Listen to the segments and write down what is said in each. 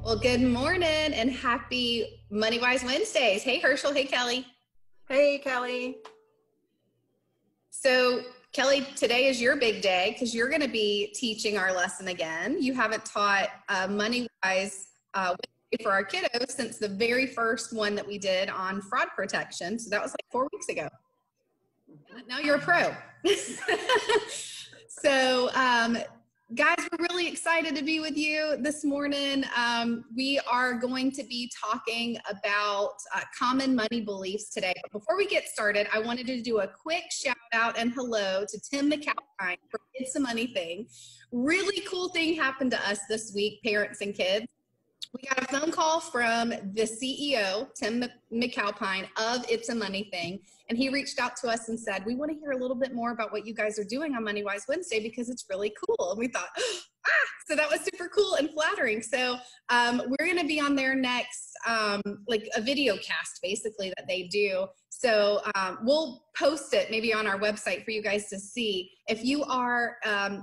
Well, good morning and happy MoneyWise Wednesdays. Hey, Herschel. Hey, Kelly. Hey, Kelly. So, Kelly, today is your big day because you're going to be teaching our lesson again. You haven't taught MoneyWise Wednesday for our kiddos since the very first one that we did on fraud protection. So that was like 4 weeks ago. Now you're a pro. So, guys, we're really excited to be with you this morning. We are going to be talking about common money beliefs today. But before we get started, I wanted to do a quick shout out and hello to Tim McAlpine for It's a Money Thing. Really cool thing happened to us this week, parents and kids. We got a phone call from the CEO, Tim McAlpine, of It's a Money Thing, and he reached out to us and said, we want to hear a little bit more about what you guys are doing on MoneyWise Wednesday because it's really cool. And we thought, so that was super cool and flattering. So we're going to be on there next, like a video cast basically that they do. So we'll post it maybe on our website for you guys to see. If you are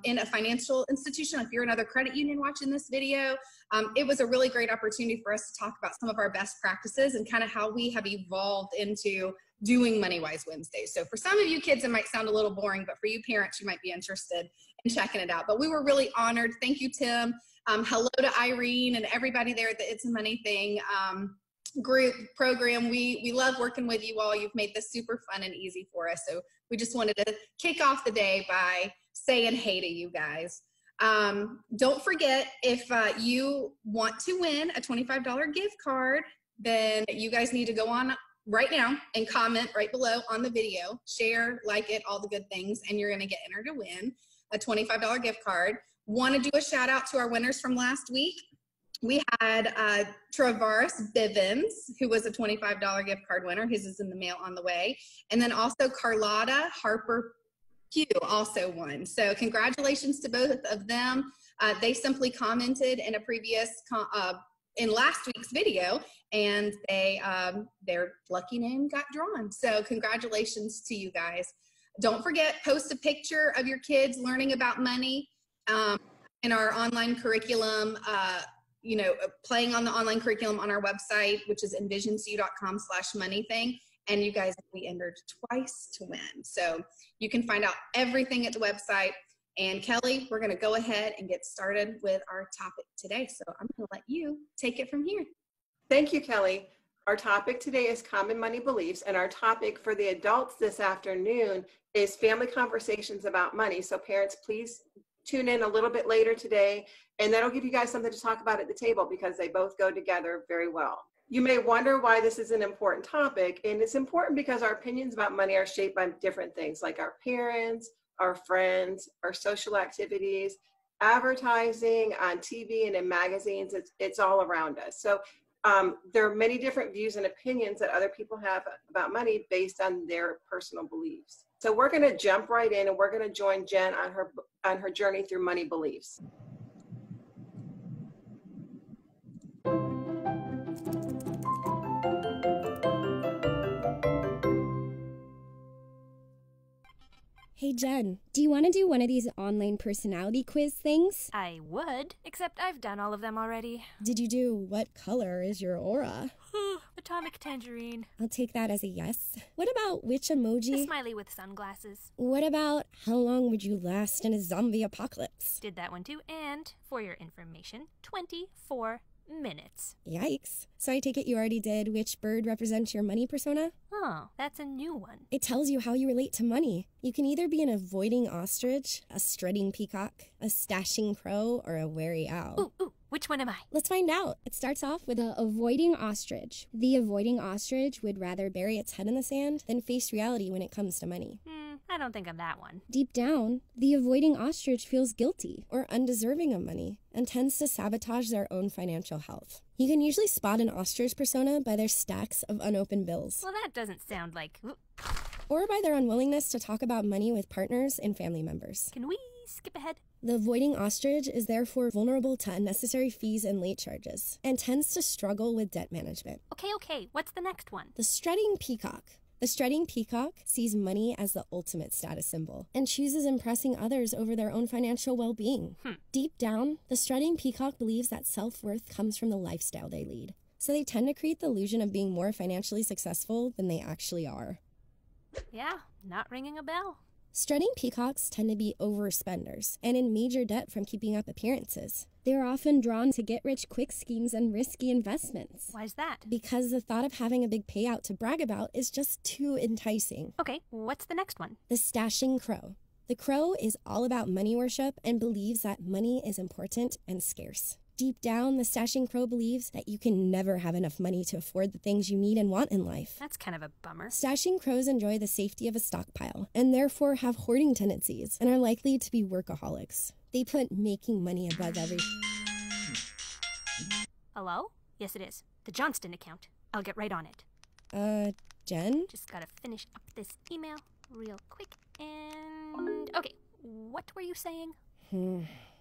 in a financial institution, if you're another credit union watching this video, it was a really great opportunity for us to talk about some of our best practices and kind of how we have evolved into doing MoneyWise Wednesday. So for some of you kids, it might sound a little boring, but for you parents, you might be interested in checking it out. But we were really honored. Thank you, Tim. Hello to Irene and everybody there at the It's a Money Thing group program. We love working with you all. You've made this super fun and easy for us. So we just wanted to kick off the day by saying hey to you guys. Don't forget, if you want to win a $25 gift card, then you guys need to go on right now and comment right below on the video, share, like it, all the good things, and you're going to get entered to win a $25 gift card. Want to do a shout out to our winners from last week. We had Travaris Bivens, who was a $25 gift card winner. His is in the mail on the way. And then also Carlotta Harper Pugh also won. So congratulations to both of them. They simply commented in a previous in last week's video, and their lucky name got drawn. So congratulations to you guys. Don't forget, post a picture of your kids learning about money in our online curriculum, playing on the online curriculum on our website, which is envisioncu.com/moneything. And you guys will be entered twice to win. So you can find out everything at the website. And Kelly, we're going to go ahead and get started with our topic today. So I'm going to let you take it from here. Thank you, Kelly. Our topic today is common money beliefs, and our topic for the adults this afternoon is family conversations about money. So parents, please tune in a little bit later today, and that'll give you guys something to talk about at the table because they both go together very well. You may wonder why this is an important topic, and it's important because our opinions about money are shaped by different things like our parents, our friends, our social activities, advertising on TV and in magazines. It's all around us. So there are many different views and opinions that other people have about money based on their personal beliefs. So we're going to jump right in, and we're going to join Jen on her journey through money beliefs. Hey Jen, do you want to do one of these online personality quiz things? I would, except I've done all of them already. Did you do what color is your aura? Atomic tangerine. I'll take that as a yes. What about which emoji? A smiley with sunglasses. What about how long would you last in a zombie apocalypse? Did that one too, and for your information, 24 minutes. Yikes. So I take it you already did which bird represents your money persona? Oh, that's a new one. It tells you how you relate to money. You can either be an avoiding ostrich, a strutting peacock, a stashing crow, or a wary owl. Ooh, which one am I? Let's find out. It starts off with a avoiding ostrich. The avoiding ostrich would rather bury its head in the sand than face reality when it comes to money. I don't think I'm that one. Deep down, the avoiding ostrich feels guilty or undeserving of money and tends to sabotage their own financial health. You can usually spot an ostrich persona by their stacks of unopened bills. Well, that doesn't sound like... Or by their unwillingness to talk about money with partners and family members. Can we skip ahead? The avoiding ostrich is therefore vulnerable to unnecessary fees and late charges and tends to struggle with debt management. Okay, what's the next one? The strutting peacock. The strutting peacock sees money as the ultimate status symbol and chooses impressing others over their own financial well-being. Deep down, the strutting peacock believes that self-worth comes from the lifestyle they lead. So they tend to create the illusion of being more financially successful than they actually are. Yeah, not ringing a bell. Strutting peacocks tend to be overspenders and in major debt from keeping up appearances. They are often drawn to get-rich-quick schemes and risky investments. Why's that? Because the thought of having a big payout to brag about is just too enticing. Okay, what's the next one? The stashing crow. The crow is all about money worship and believes that money is important and scarce. Deep down, the stashing crow believes that you can never have enough money to afford the things you need and want in life. That's kind of a bummer. Stashing crows enjoy the safety of a stockpile and therefore have hoarding tendencies and are likely to be workaholics. They put making money above everything. Hello? Yes, it is. The Johnston account. I'll get right on it. Jen? Just gotta finish up this email real quick and... Okay, what were you saying?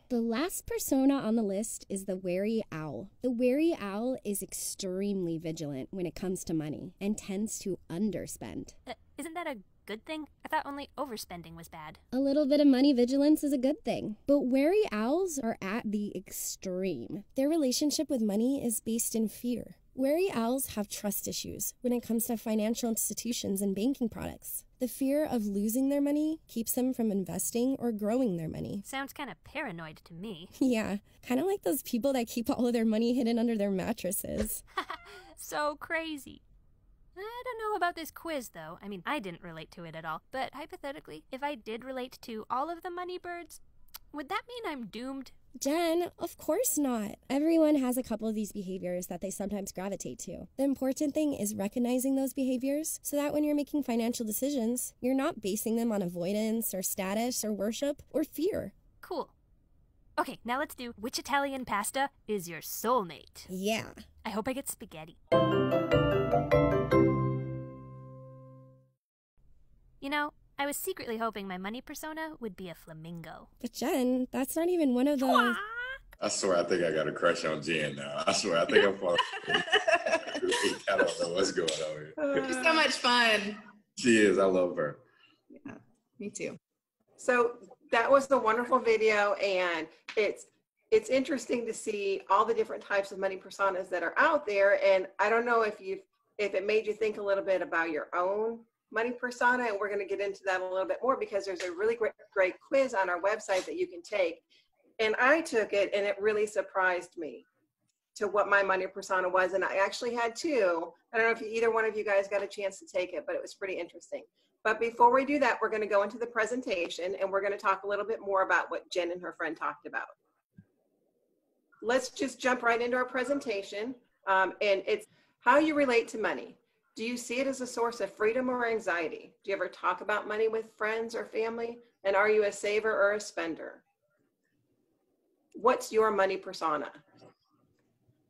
The last persona on the list is the wary owl. The wary owl is extremely vigilant when it comes to money and tends to underspend. Isn't that a good thing? I thought only overspending was bad. A little bit of money vigilance is a good thing, but wary owls are at the extreme. Their relationship with money is based in fear. Wary owls have trust issues when it comes to financial institutions and banking products. The fear of losing their money keeps them from investing or growing their money. Sounds kind of paranoid to me. Yeah, kind of like those people that keep all of their money hidden under their mattresses. So crazy. I don't know about this quiz, though. I mean, I didn't relate to it at all. But hypothetically, if I did relate to all of the money birds, would that mean I'm doomed? Jen, of course not. Everyone has a couple of these behaviors that they sometimes gravitate to. The important thing is recognizing those behaviors so that when you're making financial decisions, you're not basing them on avoidance or status or worship or fear. Cool. Okay, now let's do which Italian pasta is your soulmate? Yeah. I hope I get spaghetti. You know, I was secretly hoping my money persona would be a flamingo. But Jen, that's not even one of the... I swear I think I got a crush on Jen now. I swear I think I'm falling. I don't know what's going on here. She's so much fun. She is. I love her. Yeah, me too. So that was a wonderful video, and it's interesting to see all the different types of money personas that are out there. And I don't know if it made you think a little bit about your own money persona, and we're going to get into that a little bit more because there's a really great quiz on our website that you can take. And I took it, and it really surprised me to what my money persona was. And I actually had two. I don't know if either one of you guys got a chance to take it, but it was pretty interesting. But before we do that, we're going to go into the presentation, and we're going to talk a little bit more about what Jen and her friend talked about. Let's just jump right into our presentation. And it's how you relate to money. Do you see it as a source of freedom or anxiety? Do you ever talk about money with friends or family? And are you a saver or a spender? What's your money persona?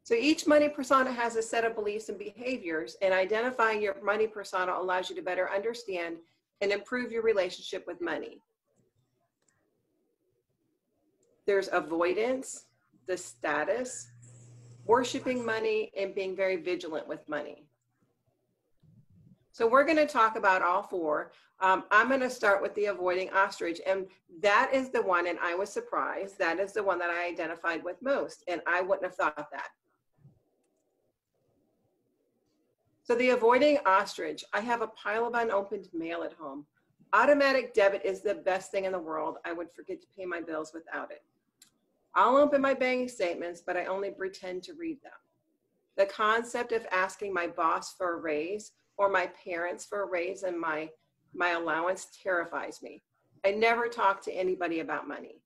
So each money persona has a set of beliefs and behaviors, and identifying your money persona allows you to better understand and improve your relationship with money. There's avoidance, the status, worshiping money, and being very vigilant with money. So we're going to talk about all four. I'm going to start with the avoiding ostrich, and that is the one, and I was surprised, that is the one that I identified with most, and I wouldn't have thought that. So the avoiding ostrich, I have a pile of unopened mail at home. Automatic debit is the best thing in the world. I would forget to pay my bills without it. I'll open my banking statements, but I only pretend to read them. The concept of asking my boss for a raise or my parents for a raise and my allowance terrifies me. I never talk to anybody about money.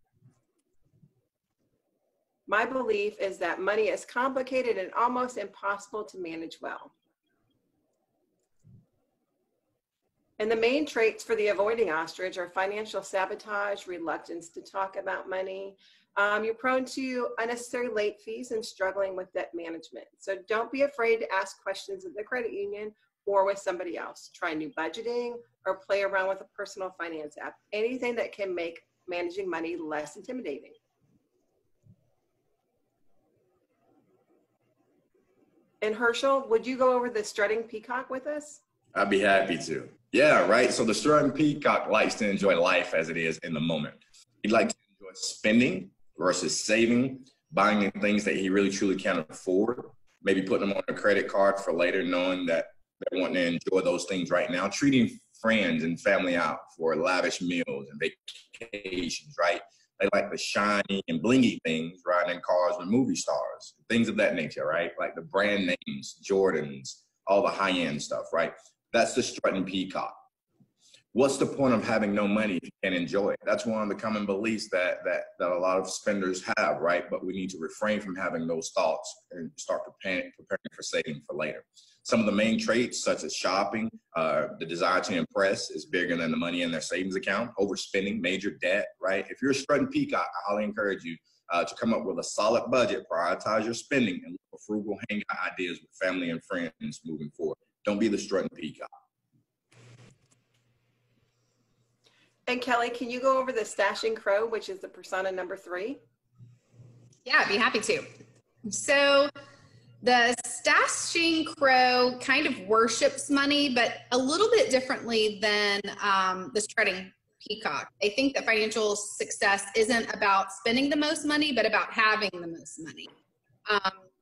My belief is that money is complicated and almost impossible to manage well. And the main traits for the avoiding ostrich are financial sabotage, reluctance to talk about money. You're prone to unnecessary late fees and struggling with debt management. So don't be afraid to ask questions at the credit union or with somebody else. Try new budgeting or play around with a personal finance app. Anything that can make managing money less intimidating. And Herschel, would you go over the strutting peacock with us? I'd be happy to. Yeah, right. So the Strutting Peacock likes to enjoy life as it is in the moment. He likes to enjoy spending versus saving, buying things that he really truly can't afford, maybe putting them on a credit card for later, knowing that they're wanting to enjoy those things right now, treating friends and family out for lavish meals and vacations, right? They like the shiny and blingy things, riding in cars with movie stars, things of that nature, right? Like the brand names, Jordans, all the high-end stuff, right? That's the Strutting Peacock. What's the point of having no money if you can't enjoy it? That's one of the common beliefs that a lot of spenders have, right? But we need to refrain from having those thoughts and start preparing for saving for later. Some of the main traits, such as shopping, the desire to impress is bigger than the money in their savings account, overspending, major debt, right? If you're a Strutting Peacock, I highly encourage you to come up with a solid budget, prioritize your spending, and look for frugal hangout ideas with family and friends moving forward. Don't be the Strutting Peacock. And Kelly, can you go over the Stashing Crow, which is the persona number 3? Yeah, I'd be happy to. So the Stashing Crow kind of worships money, but a little bit differently than the Strutting Peacock. They think that financial success isn't about spending the most money, but about having the most money.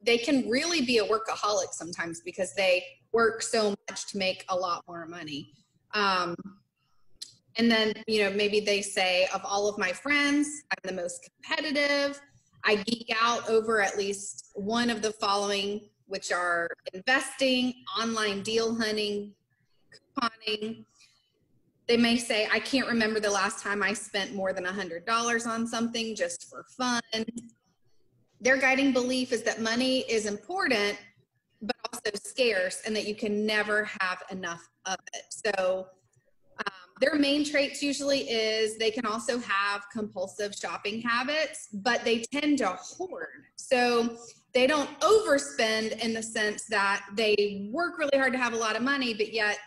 They can really be a workaholic sometimes because they work so much to make a lot more money. And then, maybe they say, of all of my friends, I'm the most competitive. I geek out over at least one of the following, which are investing, online deal hunting, couponing. They may say, I can't remember the last time I spent more than $100 on something just for fun. Their guiding belief is that money is important, but also scarce, and that you can never have enough of it. So their main traits usually is they can also have compulsive shopping habits, but they tend to hoard. So they don't overspend in the sense that they work really hard to have a lot of money, but yet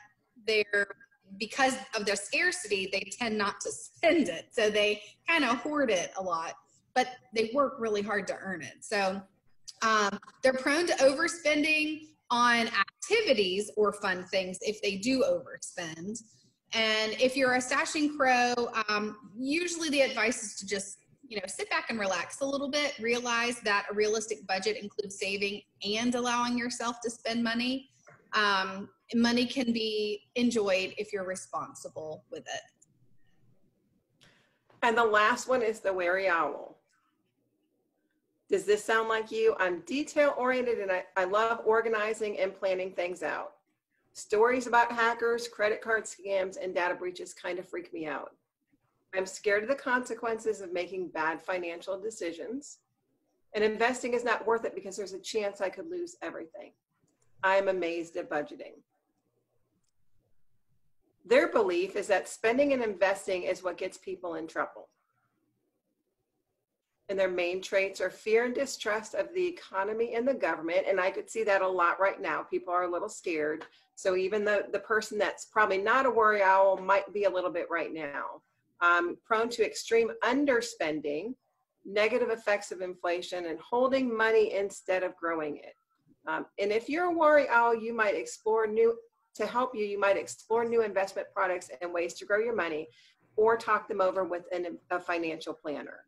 because of their scarcity, they tend not to spend it. So they kind of hoard it a lot, but they work really hard to earn it. So they're prone to overspending on activities or fun things if they do overspend. And if you're a Stashing Crow, usually the advice is to just, sit back and relax a little bit. Realize that a realistic budget includes saving and allowing yourself to spend money. Money can be enjoyed if you're responsible with it. And the last one is the Wary Owl. Does this sound like you? I'm detail-oriented and I love organizing and planning things out. Stories about hackers, credit card scams, and data breaches kind of freak me out. I'm scared of the consequences of making bad financial decisions. And investing is not worth it because there's a chance I could lose everything. I'm amazed at budgeting. Their belief is that spending and investing is what gets people in trouble. And their main traits are fear and distrust of the economy and the government. And I could see that a lot right now. People are a little scared. So even the person that's probably not a worry owl might be a little bit right now. Prone to extreme underspending, negative effects of inflation, and holding money instead of growing it. And if you're a worry owl, you might explore new investment products and ways to grow your money, or talk them over with a financial planner.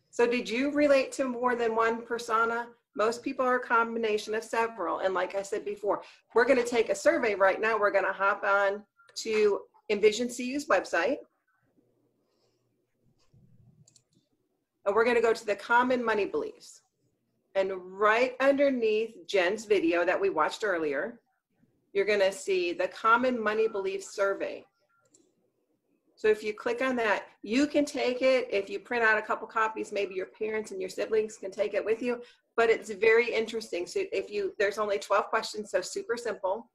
So did you relate to more than one persona? Most people are a combination of several. And like I said before, we're going to take a survey right now. We're going to hop on to Envision CU's website. And we're going to go to the common money beliefs. And right underneath Jen's video that we watched earlier, you're going to see the common money beliefs survey. So if you click on that, you can take it. If you print out a couple copies, maybe your parents and your siblings can take it with you, but it's very interesting. So there's only 12 questions, so super simple.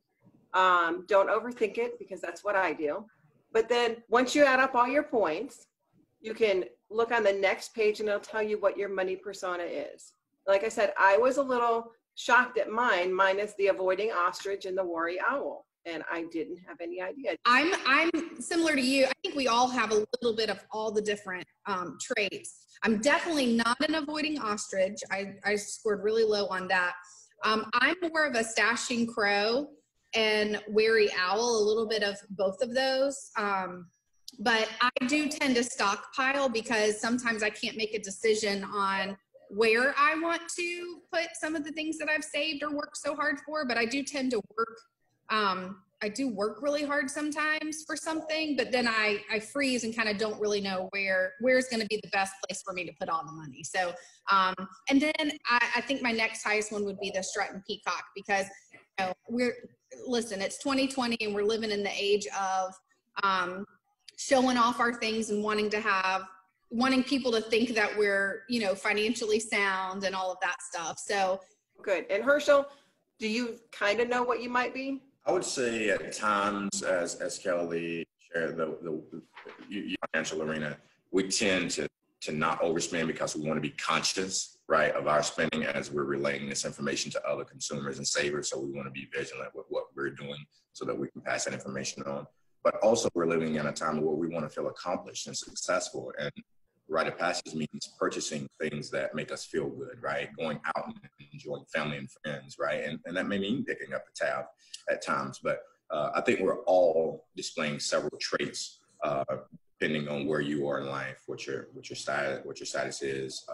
Don't overthink it because that's what I do. But then once you add up all your points, you can look on the next page and it'll tell you what your money persona is. Like I said, I was a little shocked at mine. Mine is the Avoiding Ostrich and the Worry Owl. And I didn't have any idea. I'm similar to you. I think we all have a little bit of all the different traits. I'm definitely not an Avoiding Ostrich. I scored really low on that. I'm more of a stashing crow and wary owl, a little bit of both of those. But I do tend to stockpile because sometimes I can't make a decision on where I want to put some of the things that I've saved or worked so hard for. But I do tend to work, I do work really hard sometimes for something, but then I freeze and kind of don't really know where's going to be the best place for me to put all the money. So, and then I think my next highest one would be the Strutting Peacock, because you know, listen, it's 2020 and we're living in the age of showing off our things and wanting people to think that we're, you know, financially sound and all of that stuff. So good. And Herschel, do you kind of know what you might be? I would say at times, as Kelly shared, the financial arena, we tend to not overspend because we want to be conscious, right, of our spending as we're relaying this information to other consumers and savers. So we want to be vigilant with what we're doing so that we can pass that information on. But also we're living in a time where we want to feel accomplished and successful. And rite of passage means purchasing things that make us feel good, right? Going out and enjoying family and friends, right? And that may mean picking up a tab at times. But I think we're all displaying several traits depending on where you are in life, what your status is,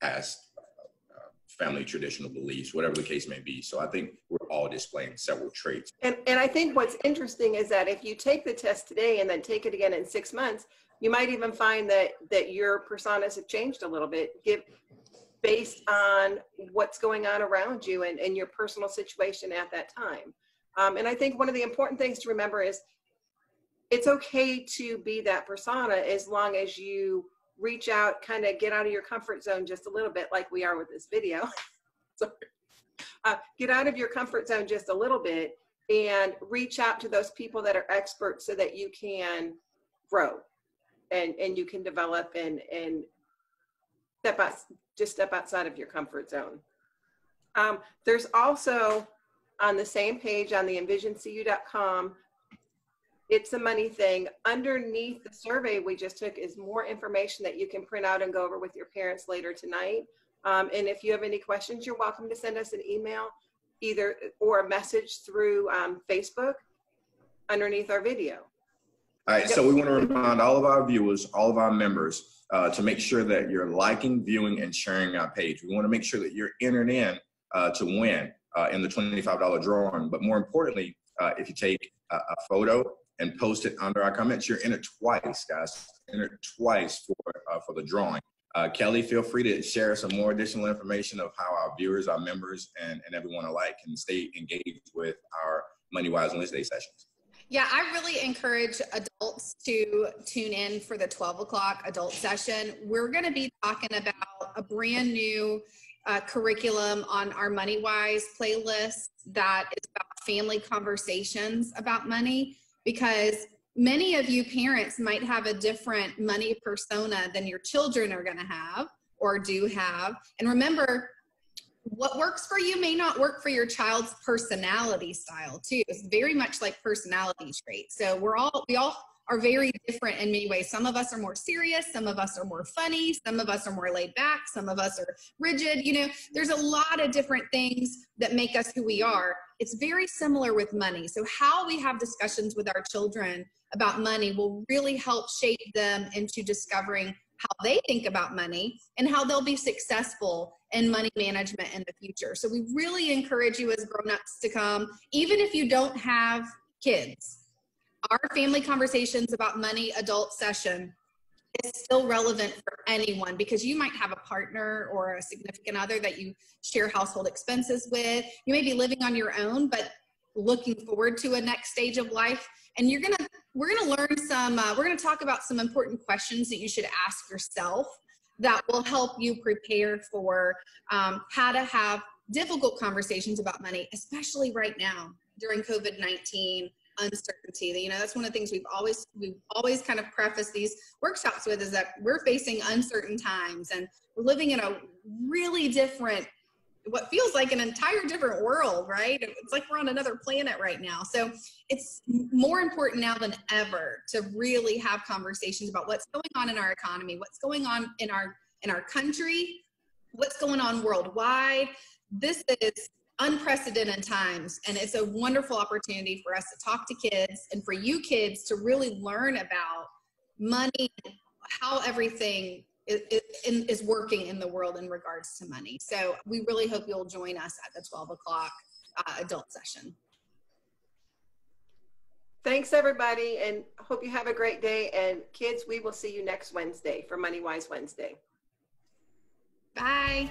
past family traditional beliefs, whatever the case may be. So I think we're all displaying several traits. And I think what's interesting is that if you take the test today and then take it again in 6 months, you might even find that your personas have changed a little bit, based on what's going on around you and your personal situation at that time. And I think one of the important things to remember is it's okay to be that persona as long as you reach out, kind of get out of your comfort zone just a little bit, like we are with this video. So, get out of your comfort zone just a little bit and reach out to those people that are experts so that you can grow and you can develop and step outside of your comfort zone. There's also on the same page on the envisioncu.com, it's a money thing. Underneath the survey we just took is more information that you can print out and go over with your parents later tonight. And if you have any questions, you're welcome to send us an email or a message through Facebook underneath our video. All right, so we want to remind all of our viewers, all of our members, to make sure that you're liking, viewing, and sharing our page. We want to make sure that you're entered in to win in the $25 drawing. But more importantly, if you take a photo and post it under our comments, you're entered twice, guys. Entered twice for the drawing. Kelly, feel free to share some more additional information of how our viewers, our members, and everyone alike can stay engaged with our MoneyWise Wednesday sessions. Yeah, I really encourage adults to tune in for the 12 o'clock adult session. We're going to be talking about a brand new curriculum on our MoneyWise playlist that is about family conversations about money, because many of you parents might have a different money persona than your children are going to have or do have. And remember, what works for you may not work for your child's personality style too. It's very much like personality traits. So we all are very different in many ways. Some of us are more serious. Some of us are more funny. Some of us are more laid back. Some of us are rigid. You know, there's a lot of different things that make us who we are. It's very similar with money. So how we have discussions with our children about money will really help shape them into discovering how they think about money and how they'll be successful in money management in the future. So we really encourage you as grown-ups to come, even if you don't have kids. Our family conversations about money adult session is still relevant for anyone, because you might have a partner or a significant other that you share household expenses with. You may be living on your own, but looking forward to a next stage of life. And we're gonna learn we're gonna talk about some important questions that you should ask yourself that will help you prepare for how to have difficult conversations about money, especially right now during COVID-19 uncertainty. You know, that's one of the things we've always kind of prefaced these workshops with, is that we're facing uncertain times and we're living in a really different, what feels like an entire different world, right? It's like we're on another planet right now. So it's more important now than ever to really have conversations about what's going on in our economy, what's going on in our country, what's going on worldwide, this is unprecedented times, and it's a wonderful opportunity for us to talk to kids and for you kids to really learn about money, how everything is working in the world in regards to money. So we really hope you'll join us at the 12 o'clock adult session. Thanks, everybody, and hope you have a great day. And kids, we will see you next Wednesday for MoneyWise Wednesday. Bye.